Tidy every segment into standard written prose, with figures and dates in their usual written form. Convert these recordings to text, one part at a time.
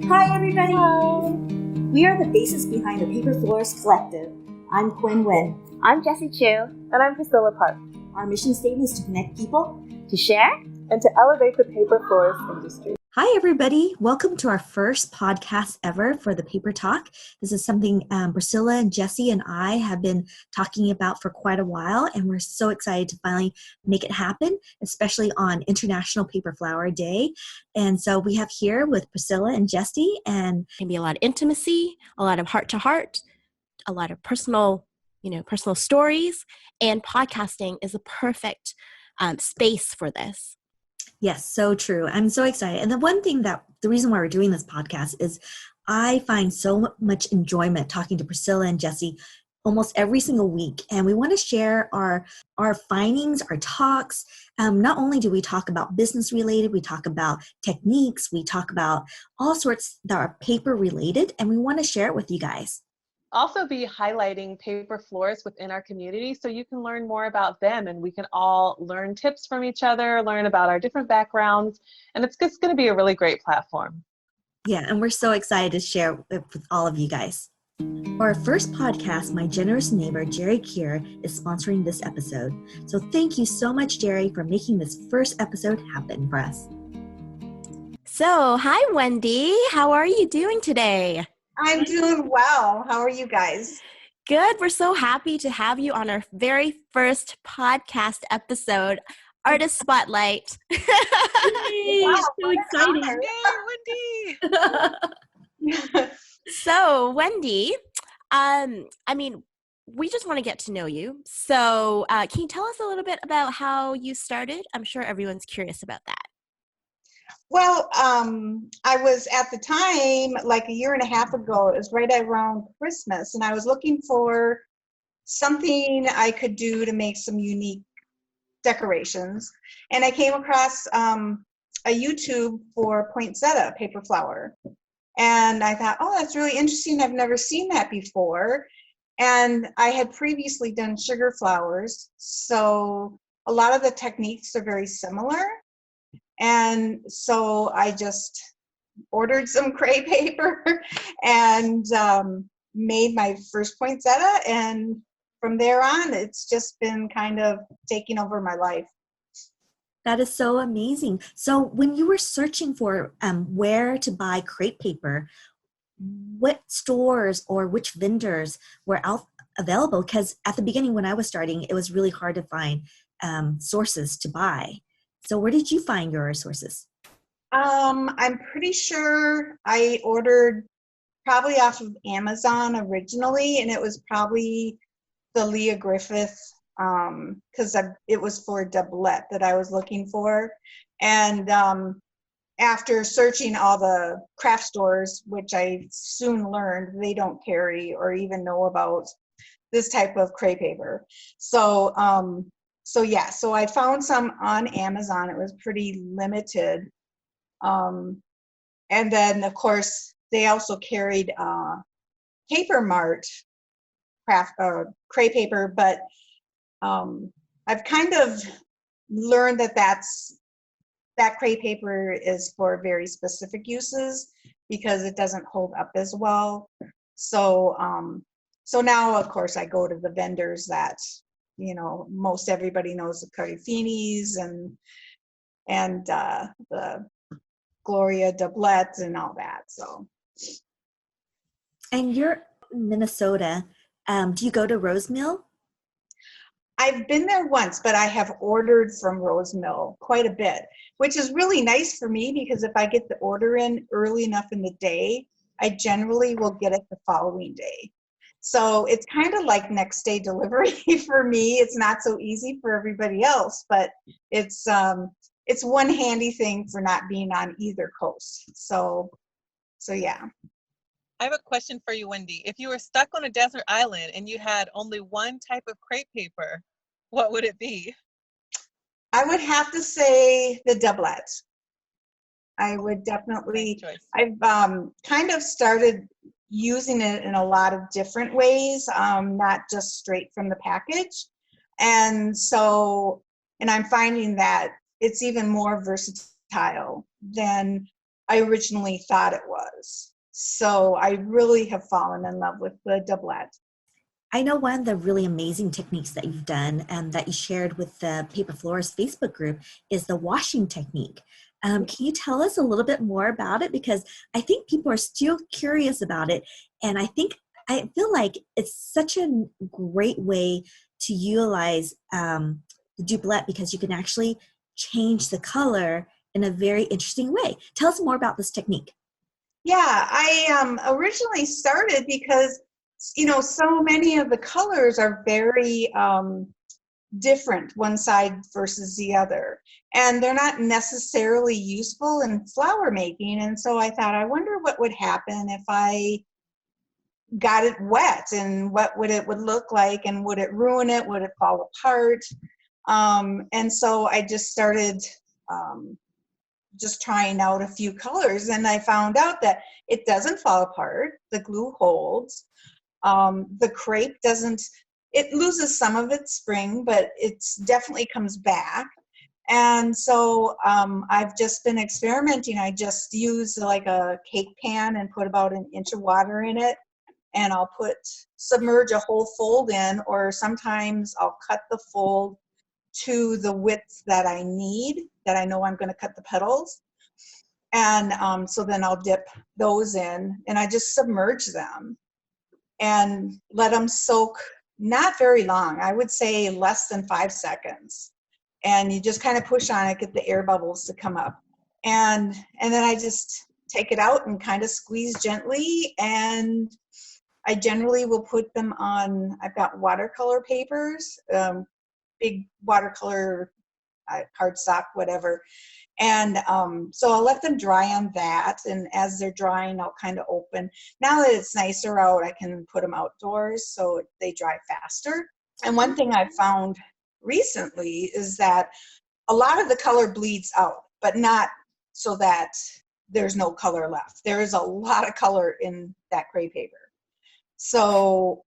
Hi, everybody! Hi. We are the faces behind the Paper Florist Collective. I'm Quynh. I'm Jessie Chu. And I'm Priscilla Park. Our mission statement is to connect people, To share, and to elevate the paper florist industry. Hi, everybody. Welcome to our first podcast ever for the Paper Talk. This is something Priscilla and Jessie and I have been talking about for quite a while, and we're so excited to finally make it happen, especially on International Paper Flower Day. And so we have here with Priscilla and Jessie, and Maybe a lot of intimacy, a lot of heart-to-heart, a lot of personal stories, and podcasting is a perfect space for this. yes, so true. I'm so excited. And the reason why we're doing this podcast is I find so much enjoyment talking to Priscilla and Jessie almost every single week. And we want to share our findings, our talks. Not only do we talk about business related, we talk about techniques, we talk about all sorts that are paper related, and we want to share it with you guys. Also be highlighting paper florists within our community so you can learn more about them and we can all learn tips from each other, learn about our different backgrounds, and it's just going to be a really great platform. Yeah, and we're so excited to share it with all of you guys. For our first podcast, my generous neighbor, Jerry Kier, is sponsoring this episode. So thank you so much, Jerry, for making this first episode happen for us. So, hi, Wendy. How are you doing today? I'm doing well. How are you guys? Good. We're so happy to have you on our very first podcast episode, Artist Spotlight. Yay, Wow, so exciting. Yay, Wendy! So, Wendy, we just want to get to know you. So, can you tell us a little bit about how you started? I'm sure everyone's curious about that. Well, I was at the time, like a year and a half ago, it was right around Christmas, and I was looking for something I could do to make some unique decorations. And I came across a YouTube for poinsettia paper flower. And I thought, oh, that's really interesting. I've never seen that before. And I had previously done sugar flowers, so a lot of the techniques are very similar. And so I just ordered some cray paper and made my first poinsettia. And from there on, it's just been kind of taking over my life. That is so amazing. So when you were searching for where to buy crepe paper, what stores or which vendors were available? Because at the beginning when I was starting, it was really hard to find sources to buy. So where did you find your sources? I'm pretty sure I ordered probably off of Amazon originally, and it was probably the Leah Griffith, because it was for a doublet that I was looking for. And after searching all the craft stores, which I soon learned they don't carry or even know about this type of crepe paper. So I found some on Amazon. It was pretty limited. And then of course they also carried Paper Mart craft crepe paper, but I've kind of learned that crepe paper is for very specific uses because it doesn't hold up as well. So now of course I go to the vendors that most everybody knows, the Cardifinis and the Gloria doublets and all that. So. And you're in Minnesota. Do you go to Rose Mill? I've been there once, but I have ordered from Rose Mill quite a bit, which is really nice for me because if I get the order in early enough in the day, I generally will get it the following day. So it's kind of like next day delivery for me. It's not so easy for everybody else, but it's one handy thing for not being on either coast. So yeah. I have a question for you, Wendy. If you were stuck on a desert island and you had only one type of crepe paper, what would it be? I would have to say the doublet. I would definitely, I've kind of started using it in a lot of different ways, not just straight from the package. And I'm finding that it's even more versatile than I originally thought it was. So I really have fallen in love with the doublet. I know one of the really amazing techniques that you've done and that you shared with the Paper Florist Facebook group is the washing technique. Can you tell us a little bit more about it? Because I think people are still curious about it. And I feel like it's such a great way to utilize the doublet because you can actually change the color in a very interesting way. Tell us more about this technique. Yeah, I originally started because, so many of the colors are very different, one side versus the other. And they're not necessarily useful in flower making. And so I thought, I wonder what would happen if I got it wet and what would it would look like, and would it ruin it? Would it fall apart? And so I just started just trying out a few colors, and I found out that it doesn't fall apart. The glue holds. The crepe doesn't, it loses some of its spring, but it's definitely comes back. And so I've just been experimenting. I just use like a cake pan and put about an inch of water in it, and I'll submerge a whole fold in, or sometimes I'll cut the fold to the width that I need, that I know I'm going to cut the petals. And so then I'll dip those in, and I just submerge them and let them soak, not very long. I would say less than 5 seconds. And you just kind of push on it, get the air bubbles to come up. And then I just take it out and kind of squeeze gently. And I generally will put them on, I've got watercolor papers, big watercolor cardstock, whatever. And so I'll let them dry on that. And as they're drying, I'll kind of open. Now that it's nicer out, I can put them outdoors so they dry faster. And one thing I've found recently is that a lot of the color bleeds out, but not so that there's no color left. There is a lot of color in that crepe paper. So,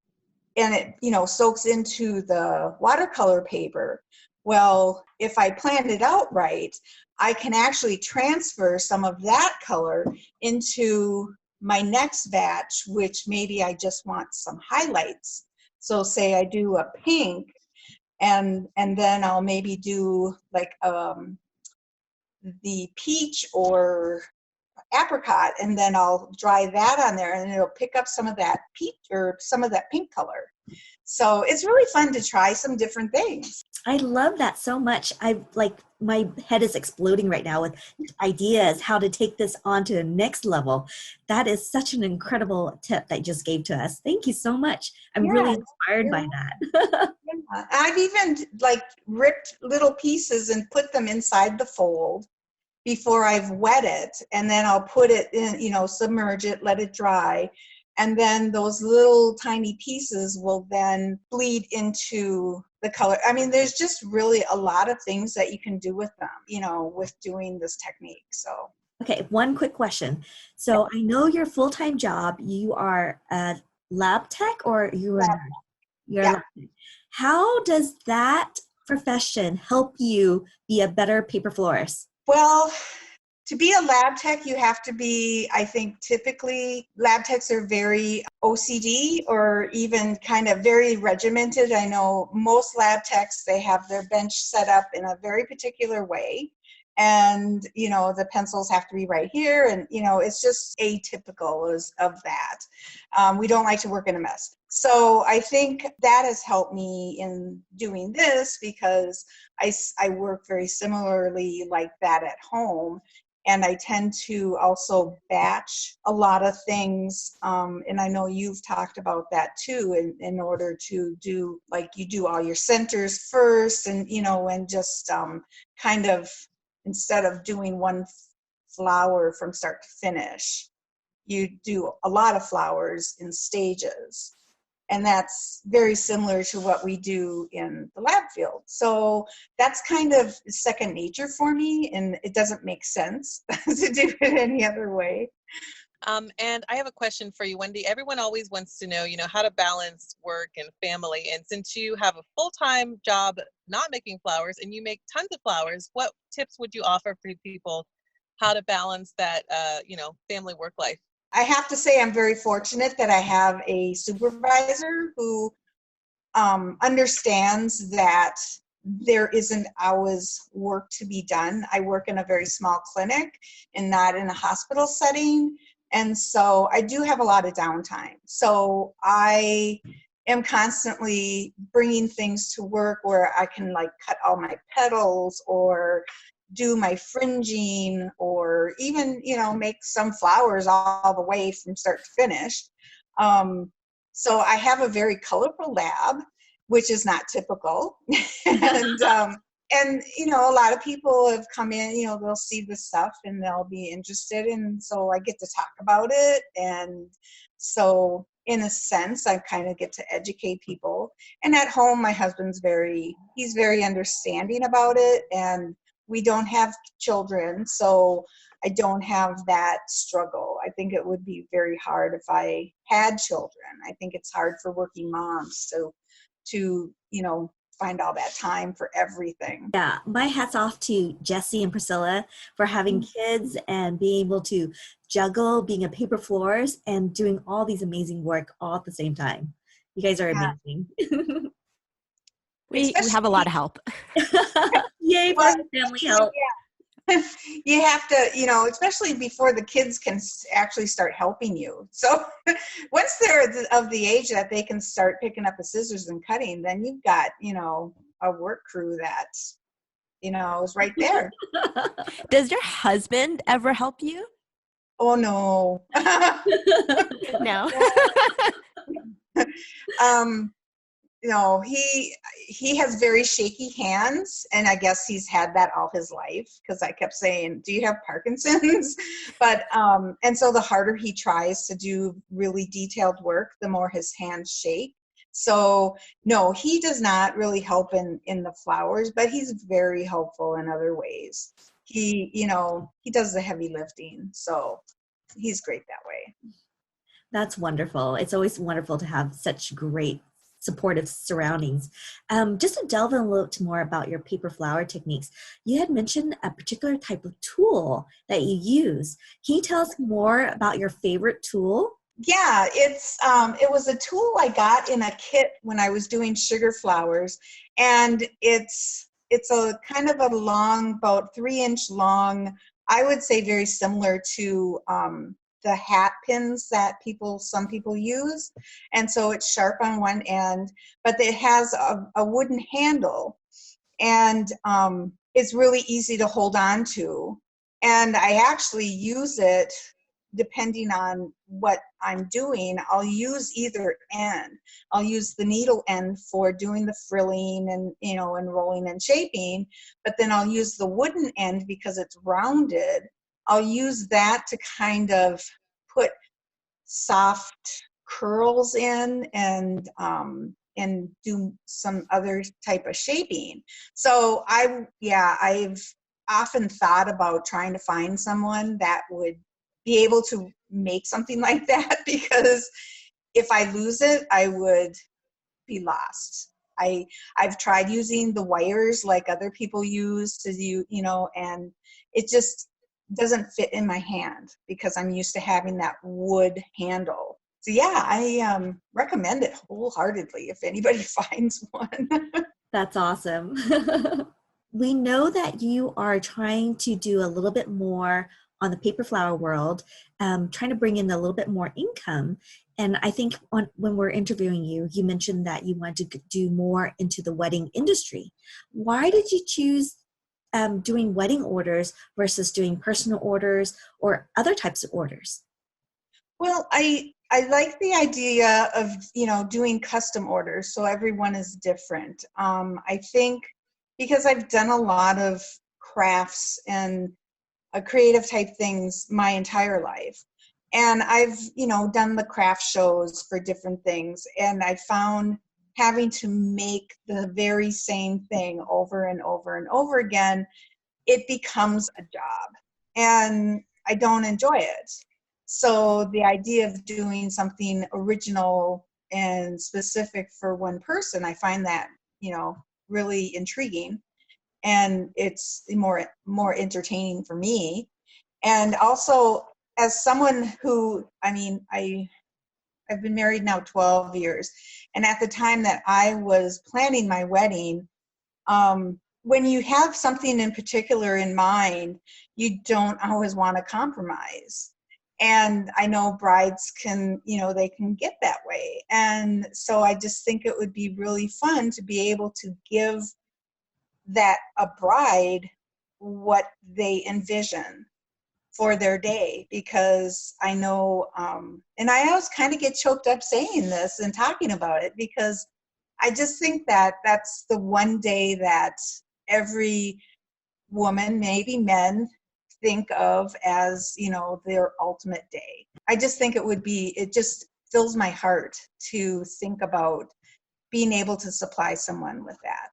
and it, soaks into the watercolor paper. Well, if I planned it out right, I can actually transfer some of that color into my next batch, which maybe I just want some highlights. So say I do a pink, and then I'll maybe do like the peach or apricot, and then I'll dry that on there, and it'll pick up some of that peach or some of that pink color. So it's really fun to try some different things. I love that so much. My head is exploding right now with ideas how to take this on to the next level. That is such an incredible tip that you just gave to us. Thank you so much. I'm really inspired by that. Yeah. I've even ripped little pieces and put them inside the fold before I've wet it, and then I'll put it in, submerge it, let it dry. And then those little tiny pieces will then bleed into the color. I mean, there's just really a lot of things that you can do with them, with doing this technique. So. Okay, one quick question. So I know your full-time job, you are a lab tech, or you're a lab tech. How does that profession help you be a better paper florist? Well, to be a lab tech, you have to be, I think typically lab techs are very OCD or even kind of very regimented. I know most lab techs, they have their bench set up in a very particular way. And, the pencils have to be right here. And, it's just atypical of that. We don't like to work in a mess. So I think that has helped me in doing this because I work very similarly like that at home. And I tend to also batch a lot of things. And I know you've talked about that too, in order to do, you do all your centers first and, and just kind of, instead of doing one flower from start to finish, you do a lot of flowers in stages. And that's very similar to what we do in the lab field. So that's kind of second nature for me, and it doesn't make sense to do it any other way. And I have a question for you, Wendy. Everyone always wants to know, how to balance work and family. And since you have a full-time job not making flowers and you make tons of flowers, what tips would you offer for people how to balance that, family work life? I have to say I'm very fortunate that I have a supervisor who understands that there isn't always work to be done. I work in a very small clinic and not in a hospital setting. And so I do have a lot of downtime. So I am constantly bringing things to work where I can like cut all my petals or do my fringing or even, make some flowers all the way from start to finish. So I have a very colorful lab, which is not typical. And a lot of people have come in, they'll see this stuff and they'll be interested. And so I get to talk about it. And so in a sense, I kind of get to educate people. And at home, my husband's he's very understanding about it. And we don't have children, so I don't have that struggle. I think it would be very hard if I had children. I think it's hard for working moms to find all that time for everything. Yeah, my hat's off to Jessie and Priscilla for having kids and being able to juggle being a paper florist and doing all these amazing work all at the same time. You guys are amazing. We have a lot of help. Yay for family help. Yeah. You have to, especially before the kids can actually start helping you. So once they're of the age that they can start picking up the scissors and cutting, then you've got, a work crew that, is right there. Does your husband ever help you? Oh, no. No. He has very shaky hands, and I guess he's had that all his life because I kept saying, do you have Parkinson's? But and so the harder he tries to do really detailed work, the more his hands shake. So no, he does not really help in the flowers, but he's very helpful in other ways. He does the heavy lifting, so he's great that way. That's wonderful. It's always wonderful to have such great supportive surroundings. Just to delve in a little bit more about your paper flower techniques, you had mentioned a particular type of tool that you use. Can you tell us more about your favorite tool? Yeah, it was a tool I got in a kit when I was doing sugar flowers, and it's a kind of a long, about 3-inch long, I would say very similar to the hat pins that some people use. And so it's sharp on one end, but it has a wooden handle, and it's really easy to hold on to. And I actually use it depending on what I'm doing. I'll use either end. I'll use the needle end for doing the frilling and, and rolling and shaping, but then I'll use the wooden end because it's rounded. I'll use that to kind of put soft curls in and do some other type of shaping. So I've often thought about trying to find someone that would be able to make something like that, because if I lose it, I would be lost. I've tried using the wires like other people use to do, and it just doesn't fit in my hand because I'm used to having that wood handle. So yeah, I recommend it wholeheartedly if anybody finds one. That's awesome. We know that you are trying to do a little bit more on the paper flower world, trying to bring in a little bit more income. And I think when we're interviewing you, you mentioned that you wanted to do more into the wedding industry. Why did you choose doing wedding orders versus doing personal orders or other types of orders? Well, I like the idea of, doing custom orders, so everyone is different. I think because I've done a lot of crafts and creative type things my entire life. And I've, done the craft shows for different things. And I found having to make the very same thing over and over and over again, it becomes a job. And I don't enjoy it. So the idea of doing something original and specific for one person, I find that, really intriguing. And it's more entertaining for me. And also, as someone who, I mean, I've been married now 12 years. And at the time that I was planning my wedding, when you have something in particular in mind, you don't always want to compromise. And I know brides can, they can get that way. And so I just think it would be really fun to be able to give a bride what they envision for their day, because I know, and I always kind of get choked up saying this and talking about it, because I just think that that's the one day that every woman, maybe men, think of as, their ultimate day. I just think it just fills my heart to think about being able to supply someone with that.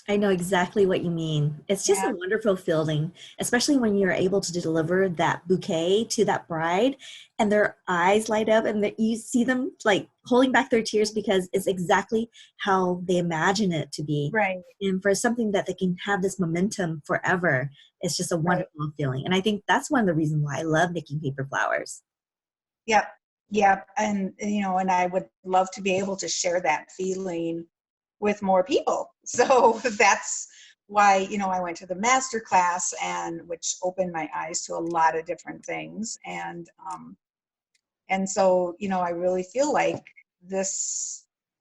I know exactly what you mean. It's just a wonderful feeling, especially when you're able to deliver that bouquet to that bride and their eyes light up and that you see them like holding back their tears because it's exactly how they imagine it to be. Right. And for something that they can have this momentum forever, it's just a wonderful feeling. And I think that's one of the reasons why I love making paper flowers. Yep. Yep. And, and I would love to be able to share that feeling with more people. So that's why, I went to the master class, and which opened my eyes to a lot of different things. And so, I really feel like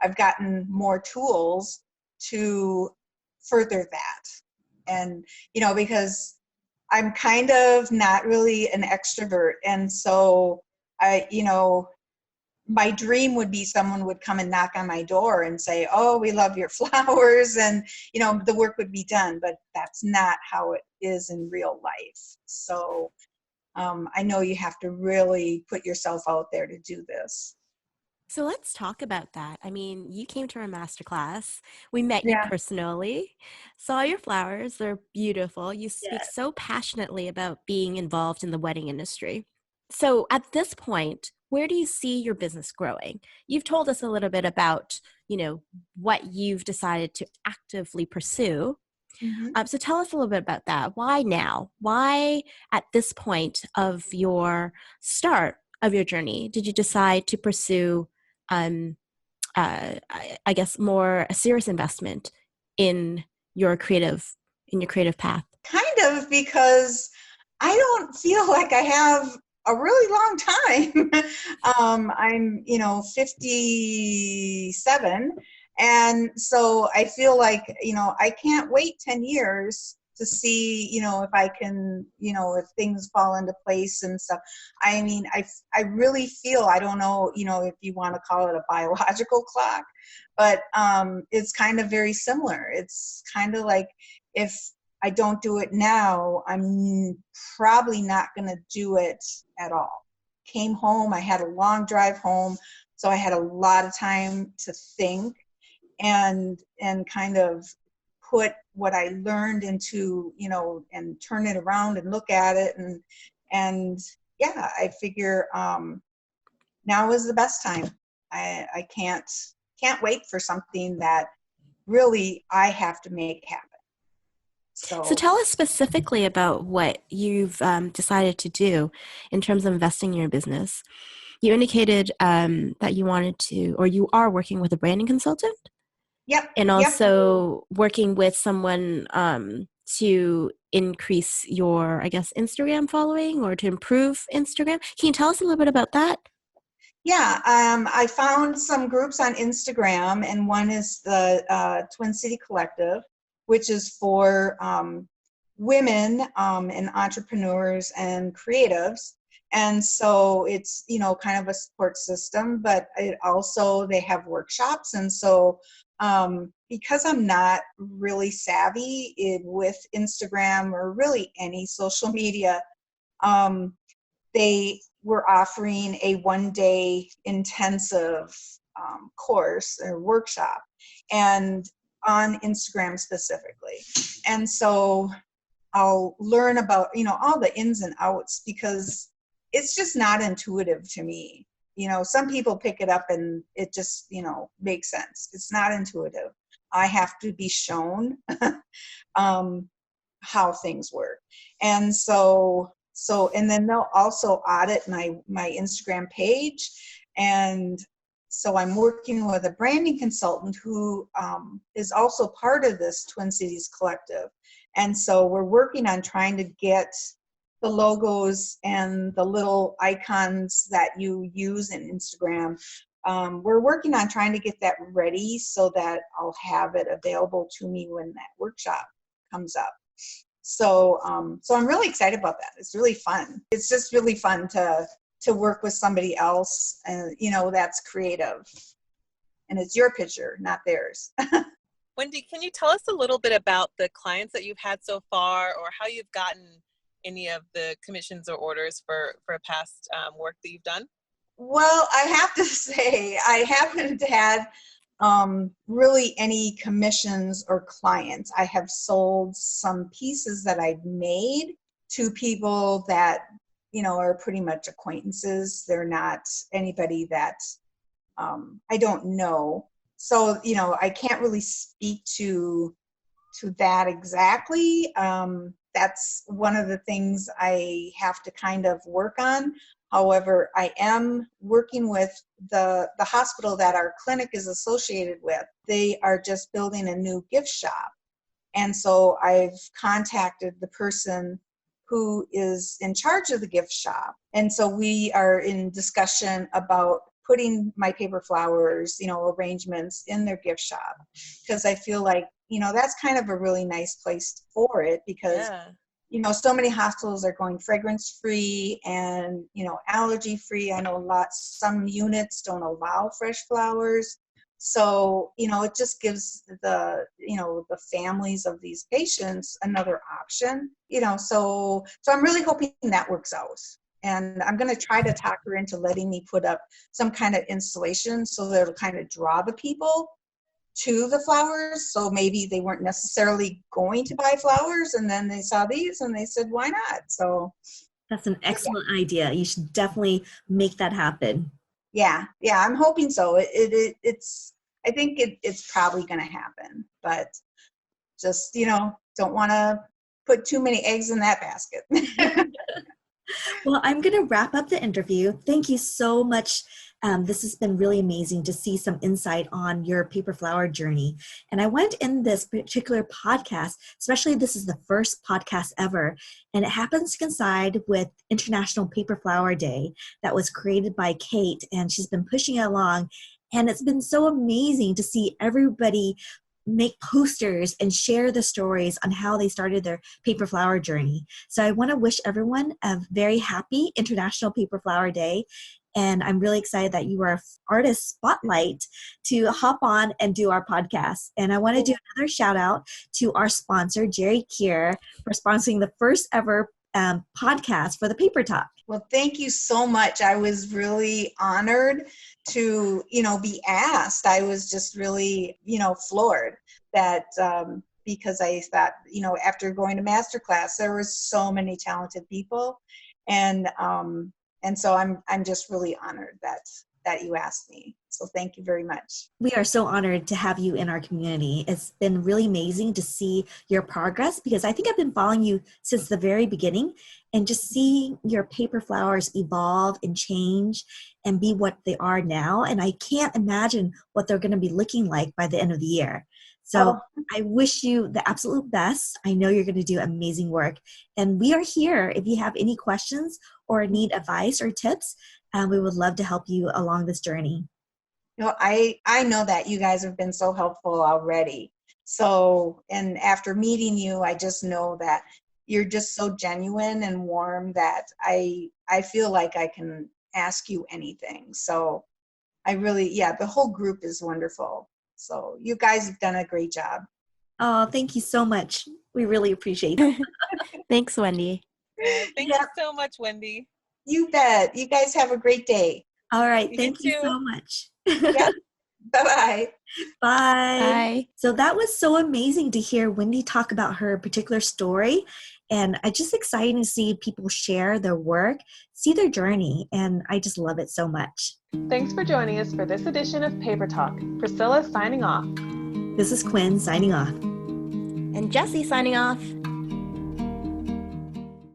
I've gotten more tools to further that. And, because I'm kind of not really an extrovert. And so my dream would be someone would come and knock on my door and say, "Oh, we love your flowers," and the work would be done. But that's not how it is in real life. So I know you have to really put yourself out there to do this. So let's talk about that. I mean, you came to our masterclass. We met you personally, saw your flowers. They're beautiful. You speak so passionately about being involved in the wedding industry. So at this point, where do you see your business growing? You've told us a little bit about, what you've decided to actively pursue. Mm-hmm. So tell us a little bit about that. Why now? Why at this point of your start of your journey did you decide to pursue, I guess, more a serious investment in your creative path? Kind of, because I don't feel like I have a really long time. I'm, 57. And so I feel like, I can't wait 10 years to see, if I can, if things fall into place and stuff. I mean, I really feel, I don't know, if you want to call it a biological clock, but it's kind of very similar. It's kind of like, if I don't do it now, I'm probably not going to do it at all. Came home, I had a long drive home, so I had a lot of time to think and kind of put what I learned into, and turn it around and look at it. And I figure now is the best time. I can't wait for something that really I have to make happen. So tell us specifically about what you've decided to do in terms of investing in your business. You indicated that you wanted to, or you are working with a branding consultant. Yep. And also working with someone to increase your, I guess, Instagram following or to improve Instagram. Can you tell us a little bit about that? Yeah, I found some groups on Instagram, and one is the Twin City Collective, which is for women and entrepreneurs and creatives. And so it's, kind of a support system, but it also, they have workshops. And so because I'm not really savvy with Instagram or really any social media, they were offering a one-day intensive course or workshop, and on Instagram specifically. And so I'll learn about, all the ins and outs, because it's just not intuitive to me. Some people pick it up and it just, makes sense. It's not intuitive. I have to be shown how things work. And so So, and then they'll also audit my Instagram page. And so I'm working with a branding consultant who is also part of this Twin Cities Collective. And so we're working on trying to get the logos and the little icons that you use in Instagram. We're working on trying to get that ready so that I'll have it available to me when that workshop comes up. So, so I'm really excited about that. It's really fun. It's just really fun to work with somebody else, and that's creative. And it's your picture, not theirs. Wendy, can you tell us a little bit about the clients that you've had so far, or how you've gotten any of the commissions or orders for past work that you've done? Well, I have to say, I haven't had really any commissions or clients. I have sold some pieces that I've made to people that, are pretty much acquaintances. They're not anybody that I don't know. So, I can't really speak to that exactly. That's one of the things I have to kind of work on. However, I am working with the hospital that our clinic is associated with. They are just building a new gift shop. And so I've contacted the person who is in charge of the gift shop. And so we are in discussion about putting my paper flowers, arrangements in their gift shop. Because I feel like, that's kind of a really nice place for it, because so many hospitals are going fragrance free and, allergy free. I know some units don't allow fresh flowers. So, it just gives the families of these patients another option, so I'm really hoping that works out. And I'm going to try to talk her into letting me put up some kind of installation so that it'll kind of draw the people to the flowers. So maybe they weren't necessarily going to buy flowers, and then they saw these and they said, why not? So that's an excellent idea. You should definitely make that happen. Yeah, I'm hoping so. I think it's probably going to happen, but just, don't want to put too many eggs in that basket. Well, I'm going to wrap up the interview. Thank you so much. This has been really amazing to see some insight on your paper flower journey. And I went in this particular podcast, especially this is the first podcast ever, and it happens to coincide with International Paper Flower Day that was created by Kate, and she's been pushing it along. And it's been so amazing to see everybody make posters and share the stories on how they started their paper flower journey. So I want to wish everyone a very happy International Paper Flower Day. And I'm really excited that you are artist spotlight to hop on and do our podcast. And I want to do another shout out to our sponsor, Jerry Kier, for sponsoring the first ever podcast for the Paper Talk. Well, thank you so much. I was really honored to, be asked. I was just really, floored that, because I thought, after going to masterclass, there were so many talented people. And so I'm just really honored that you asked me. So thank you very much. We are so honored to have you in our community. It's been really amazing to see your progress, because I think I've been following you since the very beginning, and just see your paper flowers evolve and change and be what they are now. And I can't imagine what they're going to be looking like by the end of the year. So I wish you the absolute best. I know you're going to do amazing work. And we are here if you have any questions or need advice or tips. We would love to help you along this journey. I know that you guys have been so helpful already. So, and after meeting you, I just know that you're just so genuine and warm that I feel like I can ask you anything. So I really, the whole group is wonderful. So you guys have done a great job. Oh, thank you so much. We really appreciate it. Thanks, Wendy. Thank you so much, Wendy. You bet. You guys have a great day. All right. Thank you so much. Yeah. Bye-bye. Bye. Bye. So that was so amazing to hear Wendy talk about her particular story. And I just excited to see people share their work, see their journey. And I just love it so much. Thanks for joining us for this edition of Paper Talk. Priscilla signing off. This is Quynh signing off. And Jessie signing off.